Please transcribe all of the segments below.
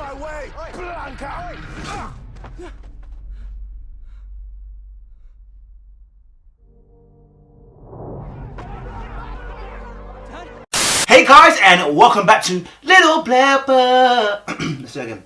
my way, Blanca! Hey guys, and welcome back to Little Black Bug. Let's do it again.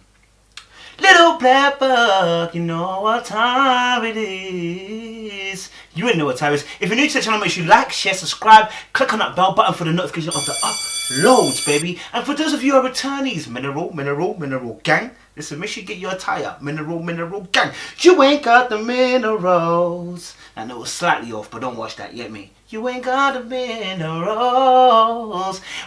Little Black Bug, you know what time it is. You ain't know what time it is. If you're new to the channel, make sure you like, share, subscribe, click on that bell button for the notification of the uploads, baby. And for those of you who are returnees, mineral gang. Listen, make sure you get your attire. Mineral gang. You ain't got the minerals. I know it's slightly off, but don't watch that, you get me? You ain't got the minerals.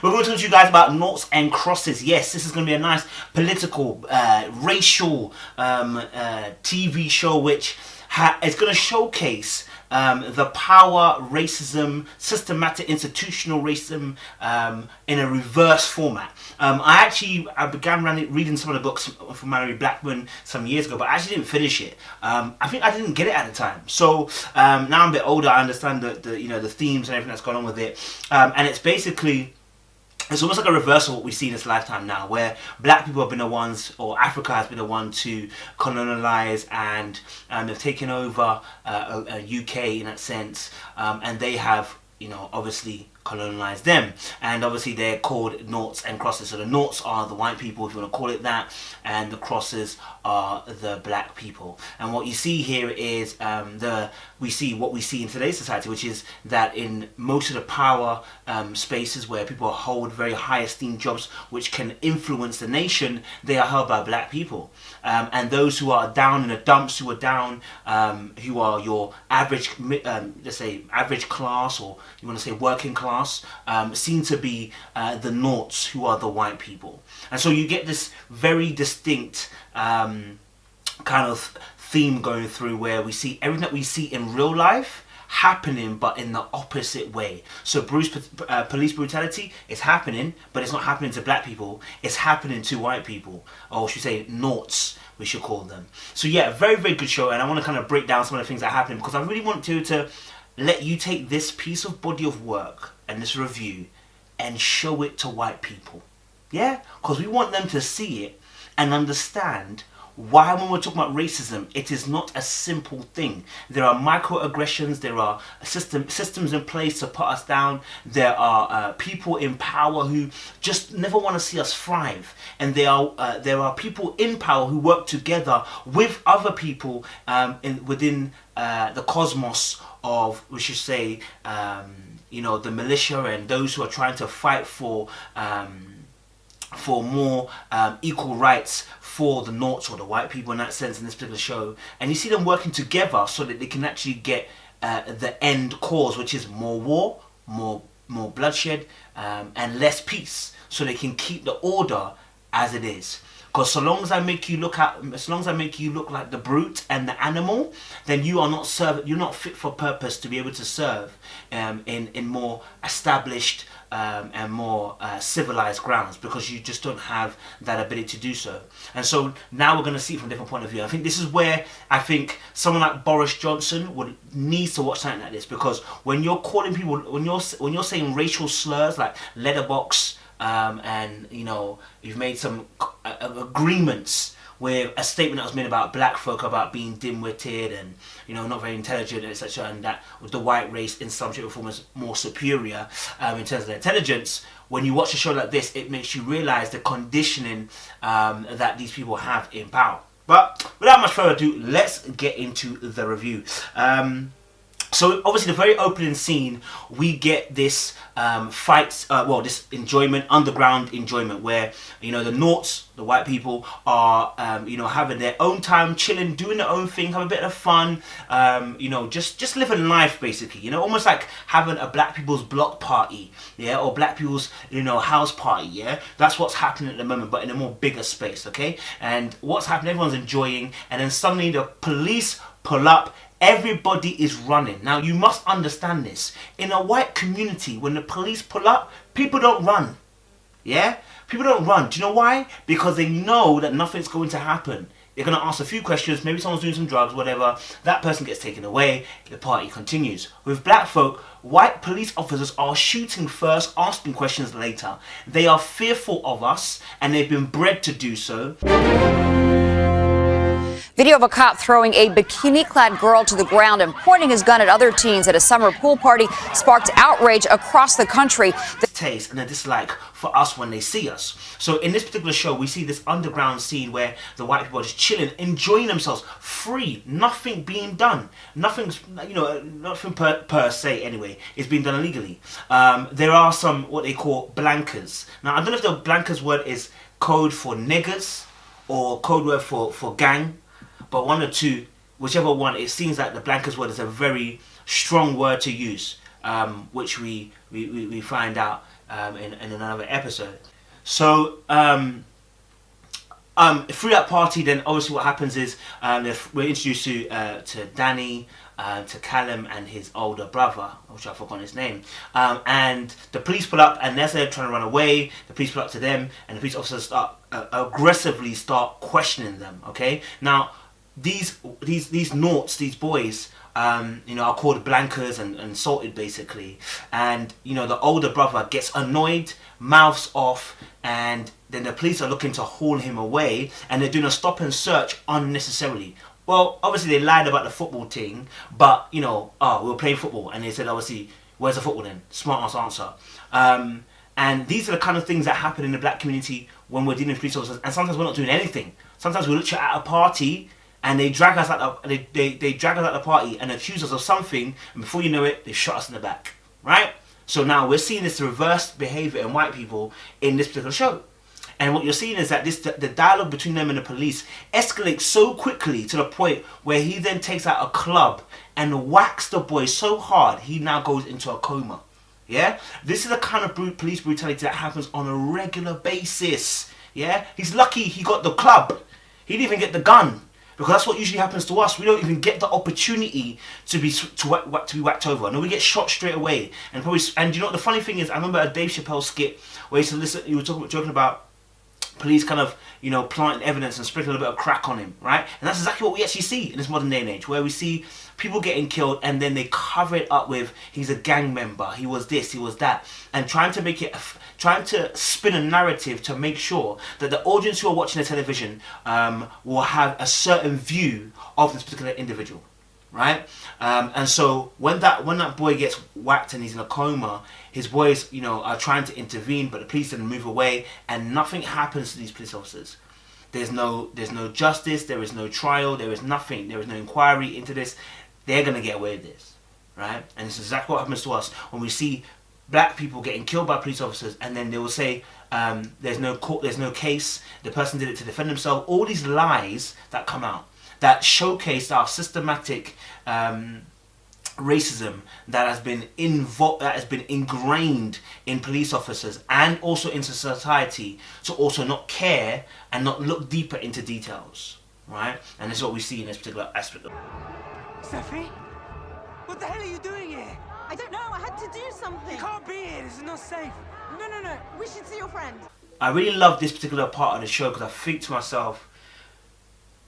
We're going to talk to you guys about noughts and crosses. Yes, this is going to be a nice political, racial TV show which is going to showcase the power, racism, systematic institutional racism in a reverse format. I began reading some of the books from Malorie Blackman some years ago, but I actually didn't finish it. I think I didn't get it at the time. So now I'm a bit older, I understand the themes and everything that's gone on with it. And it's basically, it's almost like a reversal of what we see in this lifetime now, where black people have been the ones, or Africa has been the one to colonialize, and they've taken over UK in that sense, and they have, obviously colonize them, and obviously they're called noughts and crosses. So the noughts are the white people, if you want to call it that, and the crosses are the black people. And what you see here is what we see in today's society, which is that in most of the power spaces where people hold very high esteemed jobs which can influence the nation, they are held by black people, and those who are down in the dumps, who are down, who are your average, let's say average class, or you want to say working class, seem to be the noughts, who are the white people. And so you get this very distinct kind of theme going through, where we see everything that we see in real life happening, but in the opposite way. So police brutality is happening, but it's not happening to black people, it's happening to white people, or should we say noughts, we should call them. So yeah, very, very good show, and I want to kind of break down some of the things that happen, because I really want to let you take this piece of body of work and this review and show it to white people. Yeah? Because we want them to see it and understand why, when we're talking about racism, it is not a simple thing. There are microaggressions, there are systems in place to put us down, there are people in power who just never want to see us thrive, and there are people in power who work together with other people within the cosmos of, we should say, the militia, and those who are trying to fight for more equal rights for the noughts, or the white people in that sense, in this particular show. And you see them working together so that they can actually get the end cause, which is more war, more bloodshed, and less peace, so they can keep the order as it is. Because so long as I make you look like the brute and the animal, then you are not you're not fit for purpose to be able to serve in more established and more civilized grounds, because you just don't have that ability to do so. And so now we're going to see it from a different point of view. I think this is where I think someone like Boris Johnson needs to watch something like this, because when you're calling people, when you're saying racial slurs like letterbox, and you've made some agreements with a statement that was made about black folk, about being dim-witted and not very intelligent, etc., and that the white race in some shape or form is more superior in terms of their intelligence. When you watch a show like this, it makes you realize the conditioning that these people have in power. But without much further ado, let's get into the review. So obviously the very opening scene, we get this this enjoyment, underground enjoyment, where the noughts, the white people, are having their own time, chilling, doing their own thing, having a bit of fun, just living life basically. Almost like having a black people's block party, yeah, or black people's house party, yeah. That's what's happening at the moment, but in a more bigger space, okay. And what's happening? Everyone's enjoying, and then suddenly the police pull up. Everybody is running. Now you must understand this. In a white community, when the police pull up, people don't run. Yeah? People don't run. Do you know why? Because they know that nothing's going to happen. They're going to ask a few questions, maybe someone's doing some drugs, whatever. That person gets taken away, the party continues. With black folk, white police officers are shooting first, asking questions later. They are fearful of us, and they've been bred to do so. Video of a cop throwing a bikini-clad girl to the ground and pointing his gun at other teens at a summer pool party sparked outrage across the country. Taste and a dislike for us when they see us. So in this particular show, we see this underground scene where the white people are just chilling, enjoying themselves, free, nothing being done, nothing's, nothing per se anyway is being done illegally. There are some what they call blankers. Now I don't know if the blankers word is code for niggers or code word for gang, but one or two, whichever one. It seems like the blankers word is a very strong word to use, which we find out in another episode. So through that party, then obviously what happens is we're introduced to Danny, to Callum and his older brother, which I forgot his name, and the police pull up, and as they're trying to run away, the police pull up to them, and the police officers aggressively start questioning them. Okay, now these Noughts, these boys, are called blankers and salted basically, and the older brother gets annoyed, mouths off, and then the police are looking to haul him away, and they're doing a stop and search unnecessarily. Well, obviously they lied about the football thing, but we were playing football, and they said obviously, where's the football then? Smart ass answer. And these are the kind of things that happen in the black community when we're dealing with police officers, and sometimes we're not doing anything. Sometimes we're literally at a party, and they drag us out they drag us out the party and accuse us of something, and before you know it, they shot us in the back, right? So now we're seeing this reversed behavior in white people in this particular show. And what you're seeing is that the dialogue between them and the police escalates so quickly to the point where he then takes out a club and whacks the boy so hard he now goes into a coma. Yeah? This is the kind of police brutality that happens on a regular basis. Yeah? He's lucky he got the club. He didn't even get the gun. Because that's what usually happens to us. We don't even get the opportunity to be whacked over. No, we get shot straight away. And the funny thing is, I remember a Dave Chappelle skit where he said, you were joking about police kind of, planting evidence and sprinkling a bit of crack on him, right? And that's exactly what we actually see in this modern day and age, where we see people getting killed and then they cover it up with, he's a gang member, he was this, he was that, and trying to spin a narrative to make sure that the audience who are watching the television will have a certain view of this particular individual, right? And so when that boy gets whacked and he's in a coma, his boys, are trying to intervene, but the police didn't move away, and nothing happens to these police officers. There's no justice, there is no trial, there is nothing, there is no inquiry into this. They're gonna get away with this, right? And this is exactly what happens to us when we see black people getting killed by police officers, and then they will say there's no court, there's no case, the person did it to defend themselves. All these lies that come out that showcase our systematic racism that has been ingrained in police officers and also into society, to also not care and not look deeper into details, right? And this is what we see in this particular aspect. Sephy? What the hell are you doing here? I don't know, I had to do something. You can't be here, this is not safe. No, we should see your friend. I really love this particular part of the show because I think to myself,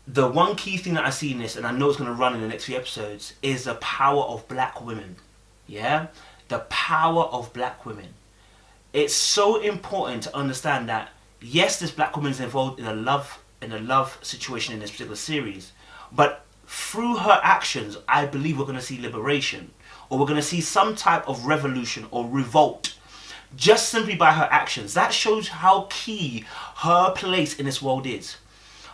the one key thing that I see in this, and I know it's going to run in the next few episodes, is the power of black women. Yeah? The power of black women. It's so important to understand that, yes, this black woman is involved in a love situation in this particular series, but through her actions, I believe we're going to see liberation, or we're going to see some type of revolution or revolt, just simply by her actions. That shows how key her place in this world is.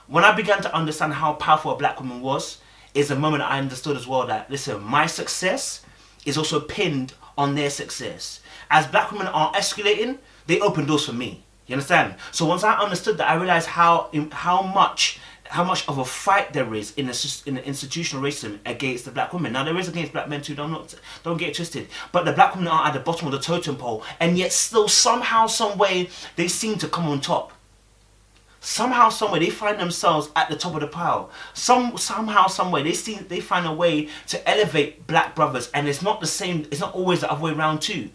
When I began to understand how powerful a black woman was, is the moment I understood as well that, listen, my success is also pinned on their success. As black women are escalating, they open doors for me. You understand? So once I understood that, I realized how much of a fight there is in the institutional racism against the black women. Now there is against black men too, don't get it twisted. But the black women are at the bottom of the totem pole, and yet still somehow, some way, they seem to come on top. Somehow, someway, they find themselves at the top of the pile. Somehow, someway, they find a way to elevate black brothers, and it's not the same. It's not always the other way around too.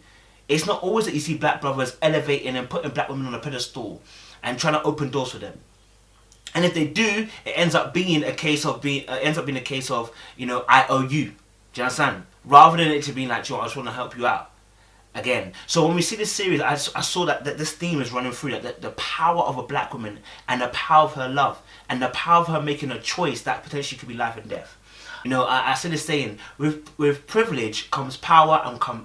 It's not always that you see black brothers elevating and putting black women on a pedestal and trying to open doors for them. And if they do, it ends up being a case of you know, I owe you. Do you understand? Rather than it to being like, Joe, I just want to help you out. Again, so when we see this series, I saw that this theme is running through, that the power of a black woman and the power of her love and the power of her making a choice that potentially could be life and death. You know, I said this saying, with privilege comes power,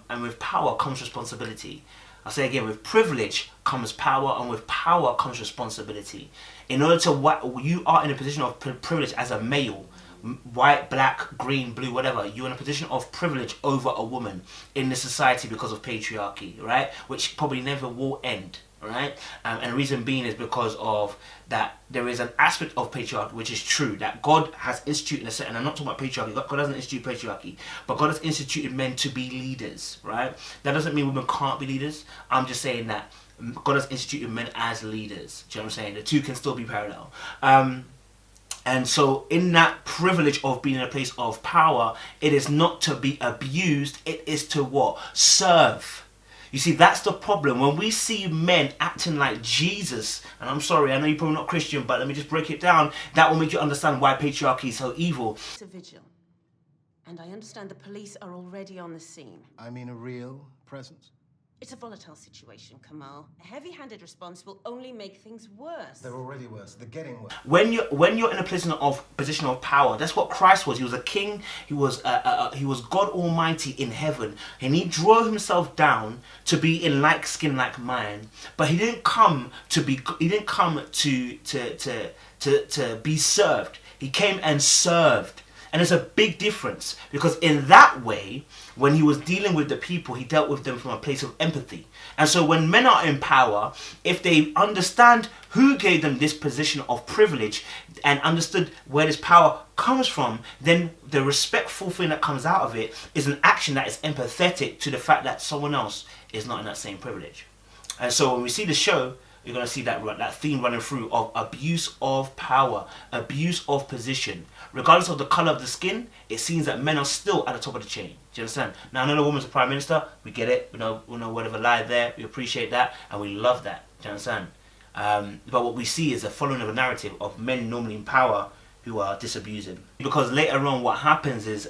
and with power comes responsibility. I'll say again, with privilege comes power, and with power comes responsibility. In order to, you are in a position of privilege as a male, white, black, green, blue, whatever, you're in a position of privilege over a woman in this society because of patriarchy, right? Which probably never will end, right? And the reason being is because of that there is an aspect of patriarchy which is true, that God has instituted a certain, and I'm not talking about patriarchy, God doesn't institute patriarchy, but God has instituted men to be leaders, right? That doesn't mean women can't be leaders. I'm just saying that God has instituted men as leaders. Do you know what I'm saying? The two can still be parallel. And so in that privilege of being in a place of power, it is not to be abused, it is to what? Serve. You see, that's the problem. When we see men acting like Jesus, and I'm sorry, I know you're probably not Christian, but let me just break it down, that will make you understand why patriarchy is so evil. It's a vigil. And I understand the police are already on the scene. I mean a real presence? It's a volatile situation, Kamal. A heavy-handed response will only make things worse. They're already worse. They're getting worse. When you're in a position of power, that's what Christ was. He was a king. He was God Almighty in heaven, and he drew himself down to be in like skin, like mine. But he didn't come to be. He didn't come to be served. He came and served. And there's a big difference, because in that way, when he was dealing with the people, he dealt with them from a place of empathy. And so when men are in power, if they understand who gave them this position of privilege and understood where this power comes from, then the respectful thing that comes out of it is an action that is empathetic to the fact that someone else is not in that same privilege. And so when we see the show, you're going to see that theme running through of abuse of power, abuse of position. Regardless of the colour of the skin, it seems that men are still at the top of the chain. Do you understand? Now, I know the woman's a prime minister. We get it. We know whatever lie there. We appreciate that. And we love that. Do you understand? But what we see is a following of a narrative of men normally in power who are disabusing. Because later on what happens is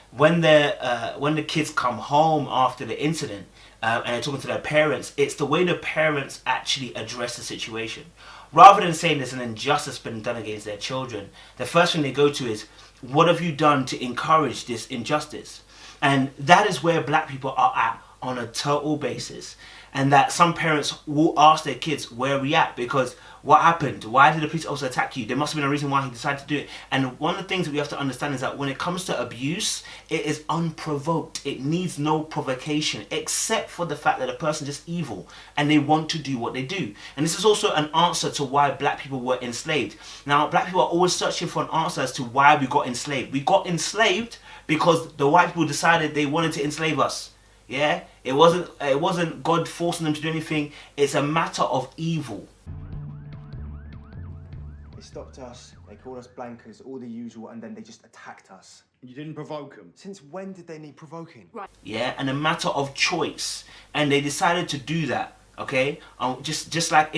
when the kids come home after the incident, and they're talking to their parents, it's the way the parents actually address the situation. Rather than saying there's an injustice been done against their children, the first thing they go to is, what have you done to encourage this injustice? And that is where black people are at on a total basis. And that some parents will ask their kids, where are we at? Because what happened? Why did the police officer attack you? There must have been a reason why he decided to do it. And one of the things that we have to understand is that when it comes to abuse, it is unprovoked. It needs no provocation, except for the fact that a person is just evil and they want to do what they do. And this is also an answer to why black people were enslaved. Now, black people are always searching for an answer as to why we got enslaved. We got enslaved because the white people decided they wanted to enslave us. Yeah, it wasn't God forcing them to do anything. It's a matter of evil. They stopped us, they called us blankers, all the usual, and then they just attacked us. You didn't provoke them? Since when did they need provoking? Right. Yeah, and a matter of choice, and they decided to do that. Okay, just like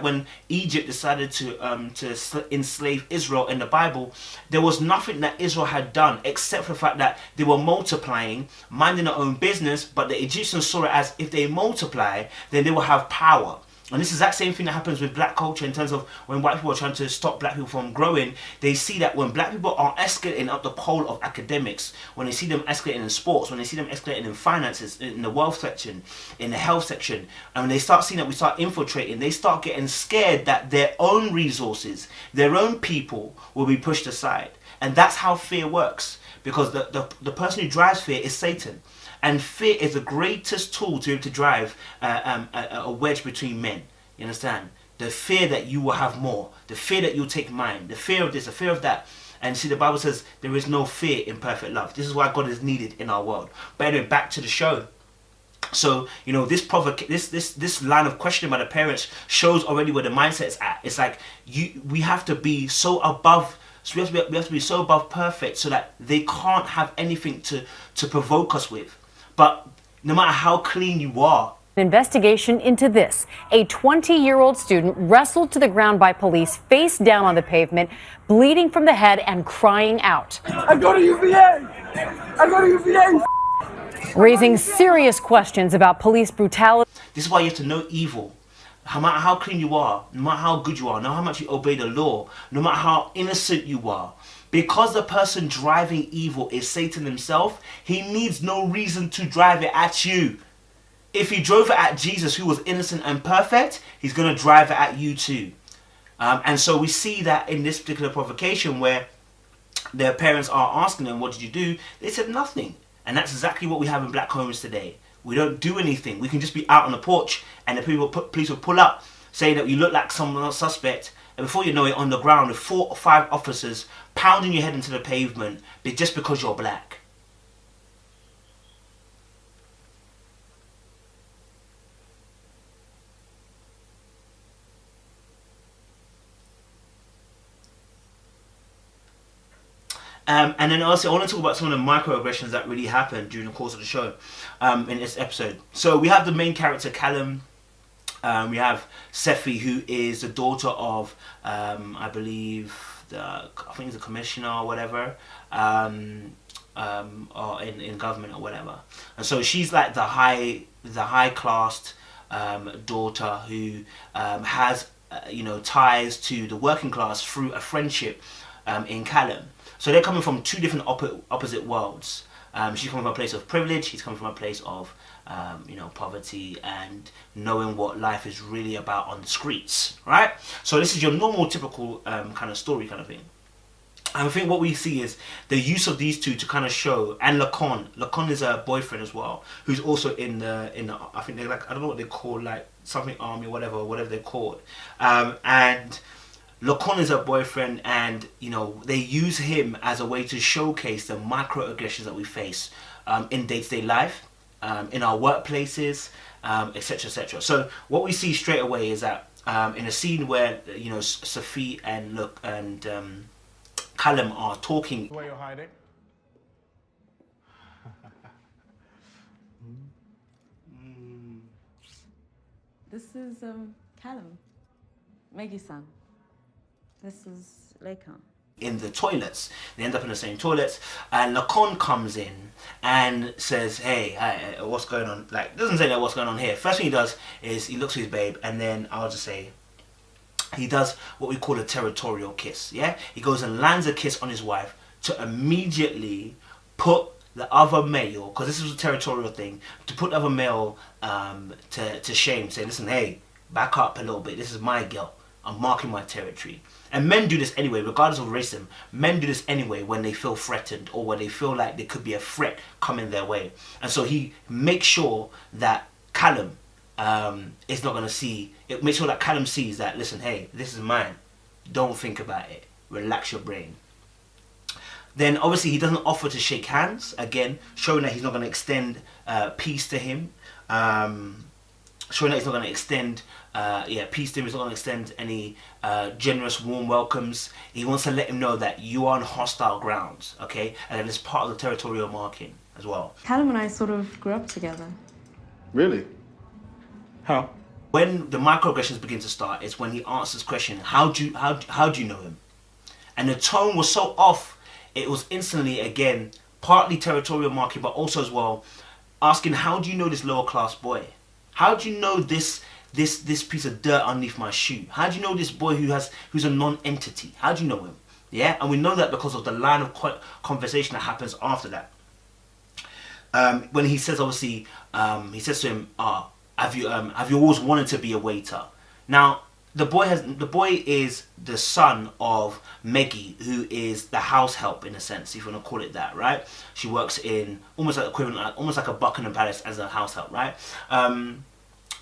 when Egypt decided to enslave Israel in the Bible, there was nothing that Israel had done except for the fact that they were multiplying, minding their own business. But the Egyptians saw it as, if they multiply, then they will have power. And this is the exact same thing that happens with black culture in terms of when white people are trying to stop black people from growing. They see that when black people are escalating up the pole of academics, when they see them escalating in sports, when they see them escalating in finances, in the wealth section, in the health section, and when they start seeing that we start infiltrating, they start getting scared that their own resources, their own people will be pushed aside. And that's how fear works, because the person who drives fear is Satan. And fear is the greatest tool to be able to drive a wedge between men. You understand? The fear that you will have more. The fear that you'll take mine. The fear of this, the fear of that. And see, the Bible says there is no fear in perfect love. This is why God is needed in our world. But anyway, back to the show. So, you know, this line of questioning by the parents shows already where the mindset is at. It's like, we have to be so above. So we have to be so above perfect so that they can't have anything to provoke us with. But no matter how clean you are, Investigation into this. A 20-year-old student wrestled to the ground by police, face down on the pavement, bleeding from the head and crying out. I go to UVA! I go to UVA! Raising serious questions about police brutality. This is why you have to know evil. No matter how clean you are, no matter how good you are, no matter how much you obey the law, no matter how innocent you are, because the person driving evil is Satan himself, he needs no reason to drive it at you. If he drove it at Jesus, who was innocent and perfect, he's going to drive it at you too. And so we see that in this particular provocation where their parents are asking them, what did you do? They said nothing. And that's exactly what we have in black homes today. We don't do anything. We can just be out on the porch and the police will pull up, saying that you look like someone else suspect. And before you know it, on the ground with 4 or 5 officers pounding your head into the pavement just because you're black. And then also I want to talk about some of the microaggressions that really happened during the course of the show in this episode. So we have the main character Callum. We have Sephy, who is the daughter of I believe I think he's a commissioner or whatever, or in government or whatever. And so she's like the high classed daughter who has ties to the working class through a friendship in Callum. So they're coming from 2 different opposite worlds. She's coming from a place of privilege. He's coming from a place of poverty and knowing what life is really about on the streets, right? So this is your normal, typical kind of story kind of thing. And I think what we see is the use of these 2 to kind of show, and Lacon is a boyfriend as well, who's also in the I think they're like, I don't know what they call, like something army or whatever they're called, and Lacon is her boyfriend, and they use him as a way to showcase the microaggressions that we face in day-to-day life, in our workplaces, etc., etc. So what we see straight away is that in a scene where Sephy and Callum are talking. Where you're hiding? This is Callum, Maggie-san. This is Lacan. In the toilets, they end up in the same toilets, and Lacon comes in and says, "Hey, what's going on?" Like, doesn't say that what's going on here. First thing he does is he looks at his babe, and then I'll just say he does what we call a territorial kiss. Yeah, he goes and lands a kiss on his wife to immediately put the other male, because this is a territorial thing, to put the other male to shame. Say, listen, hey, back up a little bit. This is my girl. I'm marking my territory. And men do this anyway, regardless of racism. Men do this anyway when they feel threatened or when they feel like there could be a threat coming their way. And so he makes sure that Callum is not going to see, it makes sure that Callum sees that, listen, hey, this is mine. Don't think about it. Relax your brain. Then obviously he doesn't offer to shake hands, again, showing that he's not going to extend peace to him. Showing that he's not going to extend peace to him. He's not going to extend any generous, warm welcomes. He wants to let him know that you are on hostile grounds, okay? And that it's part of the territorial marking as well. Callum and I sort of grew up together. Really? How? When the microaggressions begin to start, it's when he answers this question, how do you know him? And the tone was so off, it was instantly, again, partly territorial marking, but also as well, asking, how do you know this lower class boy? How do you know this piece of dirt underneath my shoe? How do you know this boy who's a non-entity? How do you know him? Yeah, and we know that because of the line of conversation that happens after that. When he says, obviously, he says to him, have you always wanted to be a waiter? Now, the boy is the son of Maggie, who is the house help in a sense, if you want to call it that, right? She works in almost like equivalent, almost like a Buckingham Palace as a house help, right?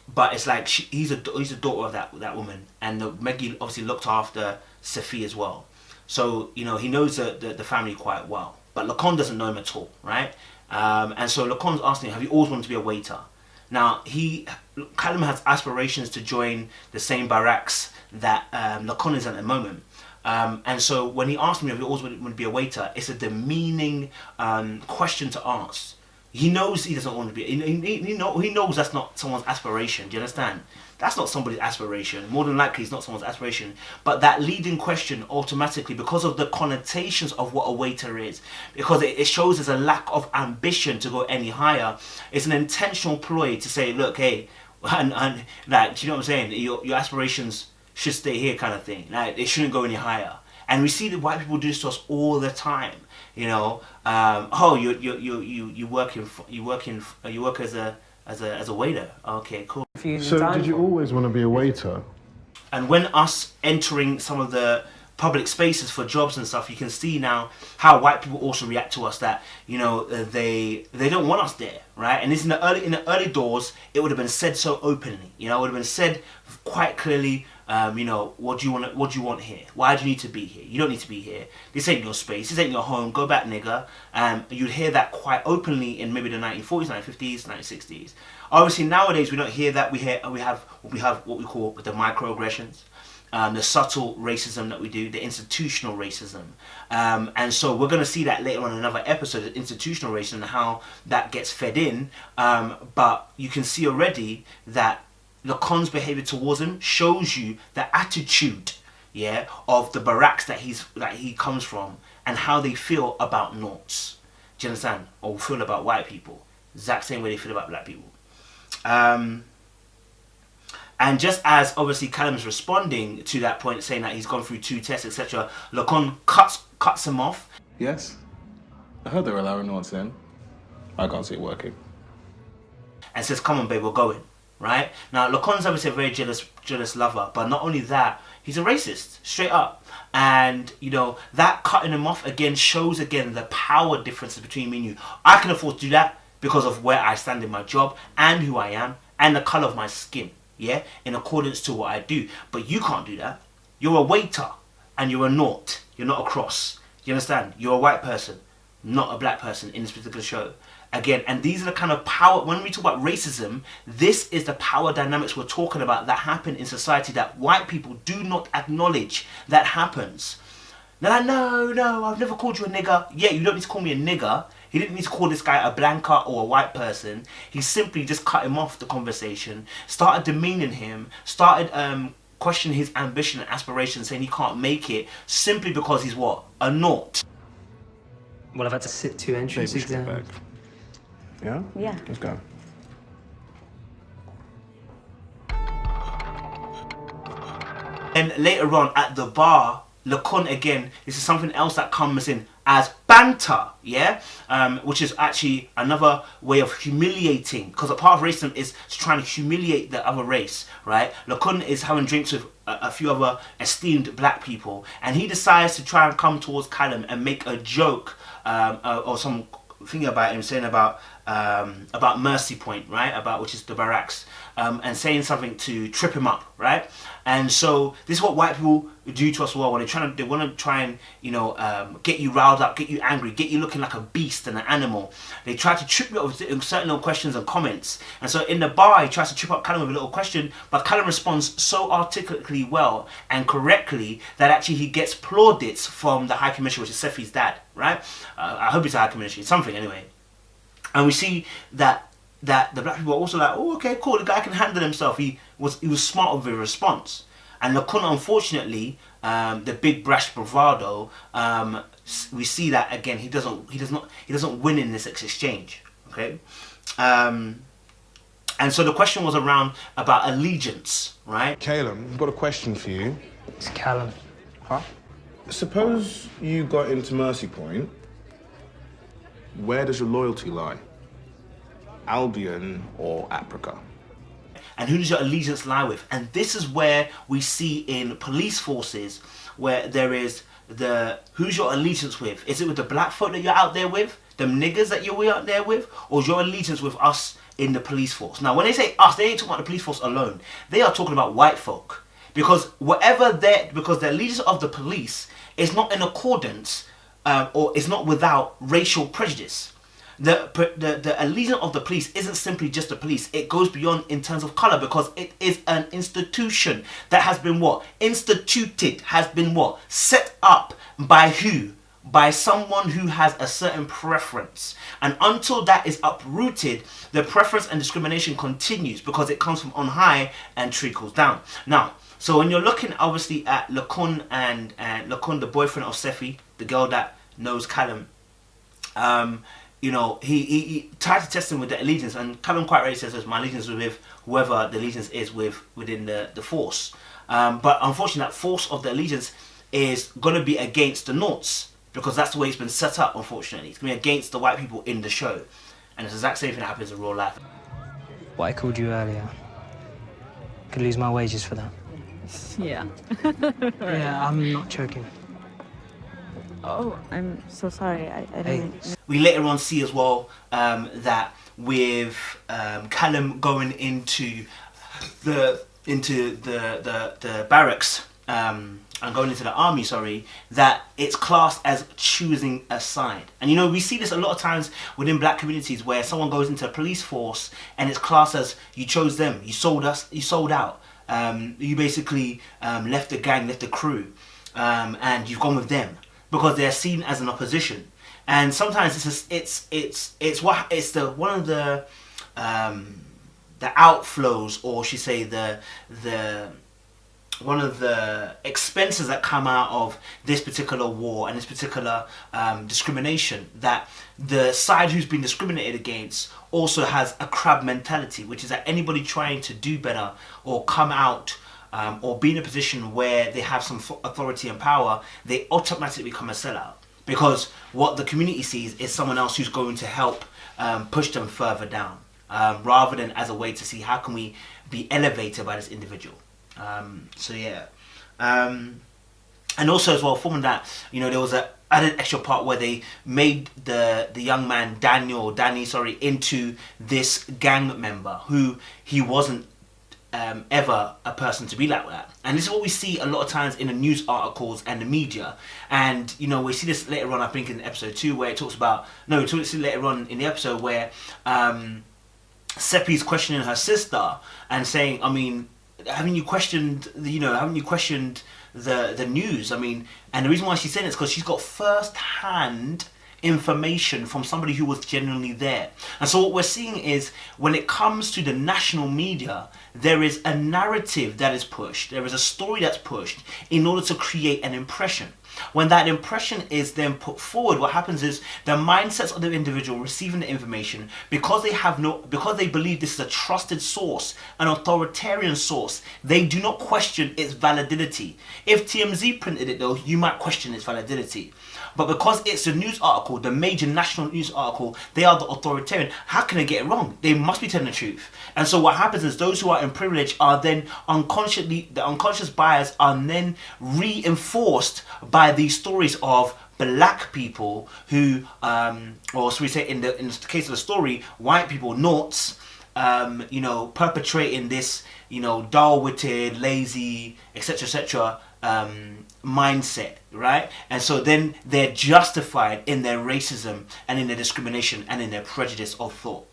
But it's like he's a daughter of that woman, and Maggie obviously looked after Sephy as well. So he knows the family quite well, but Lacon doesn't know him at all, right? And so Lacon's asking him, have you always wanted to be a waiter? Now Callum has aspirations to join the same barracks that Lacon is at the moment. And so when he asked me if he always wanted to be a waiter, it's a demeaning question to ask. He knows he doesn't want to be. He knows that's not someone's aspiration. Do you understand? That's not somebody's aspiration. More than likely, it's not someone's aspiration. But that leading question automatically, because of the connotations of what a waiter is, because it shows there's a lack of ambition to go any higher. It's an intentional ploy to say, look, hey, and like, do you know what I'm saying? Your aspirations should stay here, kind of thing. Like, it shouldn't go any higher. And we see that white people do this to us all the time. You know, oh, you work as a waiter. Okay, cool. So did you always want to be a waiter? And when us entering some of the public spaces for jobs and stuff, you can see now how white people also react to us. That, you know, they don't want us there, right? And it's in the early doors, it would have been said so openly. You know, it would have been said quite clearly. You know, what do you want here? Why do you need to be here? You don't need to be here. This ain't your space. This ain't your home. Go back, nigga. You'd hear that quite openly in maybe the 1940s, 1950s, 1960s. Obviously, nowadays we don't hear that. We have what we call the microaggressions, the subtle racism that we do, the institutional racism, and so we're going to see that later on in another episode, the institutional racism and how that gets fed in. But you can see already that Lacon's behavior towards him shows you the attitude, yeah, of the barracks that he comes from and how they feel about Noughts. Do you understand? Or feel about white people. Exact same way they feel about black people. And just as obviously Callum's responding to that point, saying that he's gone through 2 tests, etc., Lacon cuts him off. Yes. I heard they're allowing Noughts in. I can't see it working. And says, come on, babe, we're going. Right? Now, Lacon's obviously a very jealous lover, but not only that, he's a racist, straight up. And, you know, that cutting him off again shows again the power differences between me and you. I can afford to do that because of where I stand in my job and who I am and the colour of my skin, yeah, in accordance to what I do. But you can't do that. You're a waiter and you're a naught. You're not a cross. You understand? You're a white person, not a black person in this particular show. Again, and these are the kind of power, when we talk about racism, this is the power dynamics we're talking about that happen in society that white people do not acknowledge that happens. They're like, no, I've never called you a nigger. Yeah, you don't need to call me a nigger. He didn't need to call this guy a blanca or a white person. He simply just cut him off the conversation, started demeaning him, started questioning his ambition and aspiration, saying he can't make it simply because he's what? A naught. Well, I've had to sit 2 entrance exams. Yeah? Yeah. Let's go. And later on at the bar, Lacon again, this is something else that comes in as banter, yeah? Which is actually another way of humiliating, because a part of racism is trying to humiliate the other race, right? Lacon is having drinks with a few other esteemed black people, and he decides to try and come towards Callum and make a joke or some thing about him, saying about Mercy Point, right? About, which is the barracks, and saying something to trip him up, right? And so this is what white people do to us well when they want to try and, you know, get you riled up, get you angry, get you looking like a beast and an animal. They try to trip you up with certain little questions and comments. And so in the bar, he tries to trip up Callum with a little question, but Callum responds so articulately well and correctly that actually he gets plaudits from the High Commissioner, which is Sephy's dad, right? I hope it's a High Commissioner, something anyway. And we see that the black people are also like, oh, okay, cool, the guy can handle himself. He was smart with his response. And Lacon, unfortunately, the big brash bravado, we see that again. He doesn't win in this exchange. Okay, and so the question was around about allegiance, right? Callum, I've got a question for you. It's Callum. Huh? Suppose you got into Mercy Point. Where does your loyalty lie? Albion or Africa? And who does your allegiance lie with? And this is where we see in police forces where there is the who's your allegiance with? Is it with the black folk that you're out there with? Them niggers that you're out there with? Or is your allegiance with us in the police force? Now, when they say us, they ain't talking about the police force alone. They are talking about white folk. Because because the allegiance of the police is not in accordance or is not without racial prejudice. The allegiance of the police isn't simply just the police. It goes beyond in terms of colour, because it is an institution that has been what? Instituted, has been what? Set up by who? by someone who has a certain preference. And until that is uprooted, the preference and discrimination continues because it comes from on high and trickles down. Now, so when you're looking obviously at Lakun and Lakun, the boyfriend of Sephy, the girl that knows Callum, you know, he tried to test him with the allegiance, and Callum quite rightly says, my allegiance is with whoever the allegiance is with within the force. But unfortunately, that force of the allegiance is going to be against the Noughts, because that's the way it's been set up, unfortunately. It's going to be against the white people in the show. And it's the exact same thing that happens in real life. What I called you earlier. Could lose my wages for that. Yeah. Yeah, I'm not joking. Oh, I'm so sorry. I didn't. We later on see as well that with Callum going into the barracks and going into the army, sorry, that it's classed as choosing a side. And you know, we see this a lot of times within black communities where someone goes into a police force and it's classed as you chose them, you sold us, you sold out, you basically left the gang, left the crew, and you've gone with them because they're seen as an opposition. And sometimes it's one of the outflows, or should say one of the expenses that come out of this particular war and this particular discrimination, that the side who's been discriminated against also has a crab mentality, which is that anybody trying to do better or come out or be in a position where they have some authority and power, they automatically become a sellout, because what the community sees is someone else who's going to help push them further down, rather than as a way to see how can we be elevated by this individual. So yeah, and also as well, from that, you know, there was a added extra part where they made the young man Danny into this gang member who he wasn't ever a person to be like that. And this is what we see a lot of times in the news articles and the media. And you know, we see this later on, I think in episode 2, where it talks about, no, we see later on in the episode where Sephy's questioning her sister and saying, I mean, haven't you questioned the news? I mean, and the reason why she's saying it is because she's got first-hand information from somebody who was genuinely there. And so what we're seeing is, when it comes to the national media, there is a narrative that is pushed, there is a story that's pushed in order to create an impression. When that impression is then put forward, what happens is the mindsets of the individual receiving the information, because they believe this is a trusted source, an authoritarian source, they do not question its validity. If TMZ printed it though, you might question its validity. But because it's a news article, the major national news article, they are the authoritarian. How can they get it wrong? They must be telling the truth. And so what happens is those who are in privilege are then the unconscious bias are then reinforced by these stories of black people who, or so we say in the case of the story, white people, Noughts, you know, perpetrating this, you know, dull-witted, lazy, etc., mindset, right? And so then they're justified in their racism and in their discrimination and in their prejudice of thought.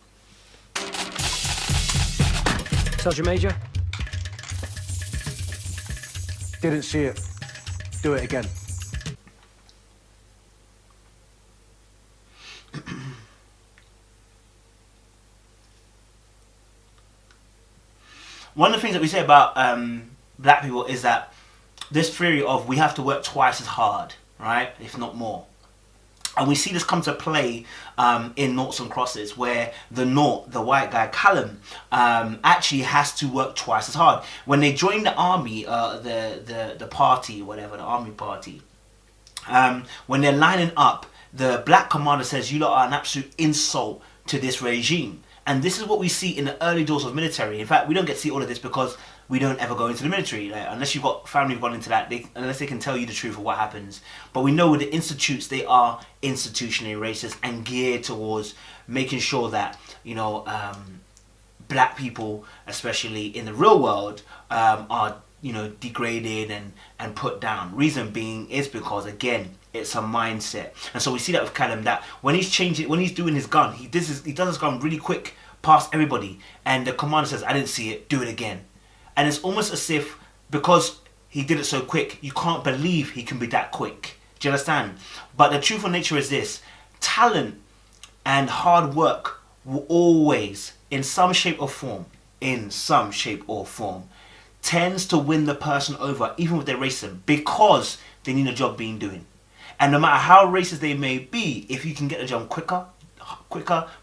Sergeant Major? Didn't see it. Do it again. One of the things that we say about black people is that this theory of we have to work twice as hard, right, if not more. And we see this come to play in Noughts and Crosses, where the white guy Callum, actually has to work twice as hard. When they join the army, the party, whatever, the army party, when they're lining up, the black commander says, "You lot are an absolute insult to this regime." And this is what we see in the early doors of military. In fact, we don't get to see all of this because we don't ever go into the military. Like, unless you've got family who've gone into that, unless they can tell you the truth of what happens. But we know with the institutes, they are institutionally racist and geared towards making sure that, you know, black people, especially in the real world, are, you know, degraded and put down. Reason being is because, again, it's a mindset. And so we see that with Callum, that when he's doing his gun, he does his gun really quick past everybody, and the commander says, "I didn't see it, do it again." And it's almost as if, because he did it so quick, you can't believe he can be that quick Do you understand? But the truth of nature is this: talent and hard work will always, in some shape or form, tends to win the person over, even with their racism, because they need a job being doing. And no matter how racist they may be, if you can get the job quicker,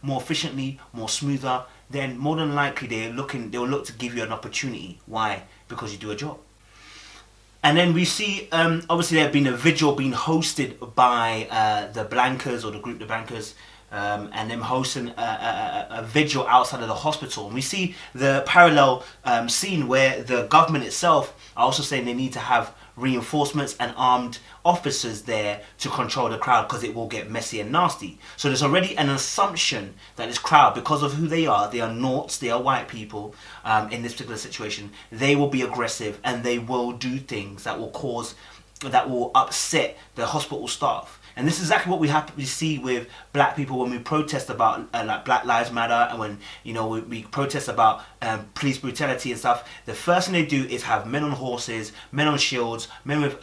more efficiently, more smoother, then more than likely they'll look to give you an opportunity. Why? Because you do a job. And then we see, obviously there have been a vigil being hosted by the Blankers, or the group The Blankers, and them hosting a vigil outside of the hospital. And we see the parallel scene where the government itself are also saying they need to have reinforcements and armed officers there to control the crowd, because it will get messy and nasty. So there's already an assumption that this crowd, because of who they are Noughts, they are white people in this particular situation, they will be aggressive and they will do things that will upset the hospital staff. And this is exactly what we see with black people when we protest about like Black Lives Matter, and when we protest about police brutality and stuff. The first thing they do is have men on horses, men on shields, men with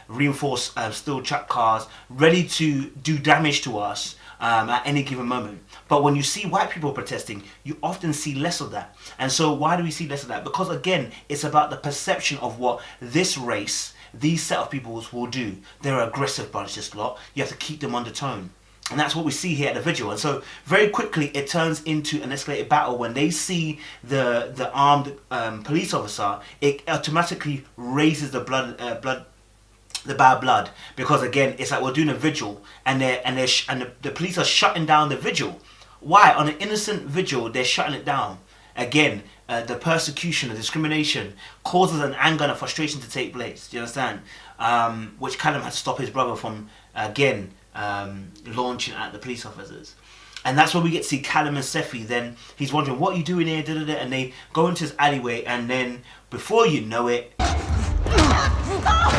reinforced steel trap cars, ready to do damage to us at any given moment. But when you see white people protesting, you often see less of that. And so why do we see less of that? Because again, it's about the perception of what this race, these set of peoples will do. They're an aggressive bunch, this lot. You have to keep them under tone. And that's what we see here at the vigil. And so very quickly it turns into an escalated battle. When they see the armed police officer, it automatically raises the bad blood, because again, it's like we're doing a vigil and the police are shutting down the vigil. Why? On an innocent vigil, they're shutting it down. Again, the persecution, the discrimination causes an anger and a frustration to take place. Do you understand? Which Callum had to stop his brother from, again, launching at the police officers. And that's where we get to see Callum and Sephy. Then he's wondering, what are you doing here? And they go into this alleyway, and then before you know it... Stop!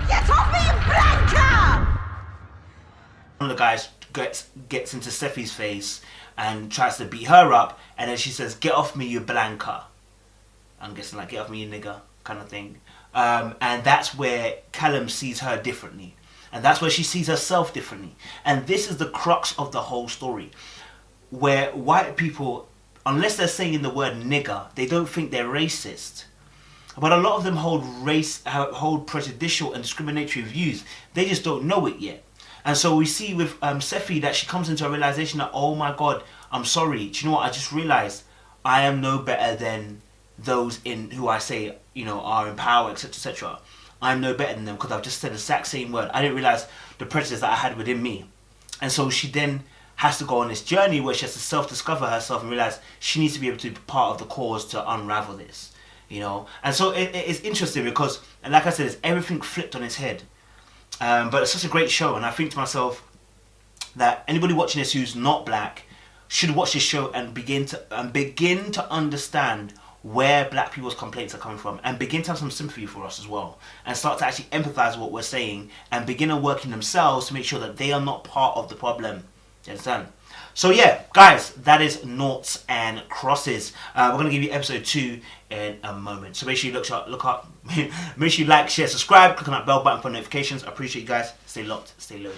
Get off me, Blanca! One of the guys gets into Sephy's face and tries to beat her up, and then she says, "Get off me, you Blanca." I'm guessing like, "Get off me, you nigger," kind of thing. And that's where Callum sees her differently. And that's where she sees herself differently. And this is the crux of the whole story. Where white people, unless they're saying the word nigger, they don't think they're racist. But a lot of them hold prejudicial and discriminatory views. They just don't know it yet. And so we see with Sephy that she comes into a realization that, oh my God, I'm sorry. Do you know what? I just realized I am no better than those who I say, are in power, etc., etc. I'm no better than them because I've just said the exact same word. I didn't realize the prejudice that I had within me. And so she then has to go on this journey where she has to self-discover herself and realize she needs to be able to be part of the cause to unravel this, And so it's interesting because, and like I said, it's everything flipped on its head. But it's such a great show, and I think to myself that anybody watching this who's not black should watch this show and begin to understand where black people's complaints are coming from, and begin to have some sympathy for us as well, and start to actually empathize with what we're saying, and begin to work in themselves to make sure that they are not part of the problem. You understand? So yeah, guys, that is Noughts and Crosses. We're going to give you episode 2 in a moment. So make sure you look up, make sure you like, share, subscribe, click on that bell button for notifications. I appreciate you guys. Stay locked, stay loaded.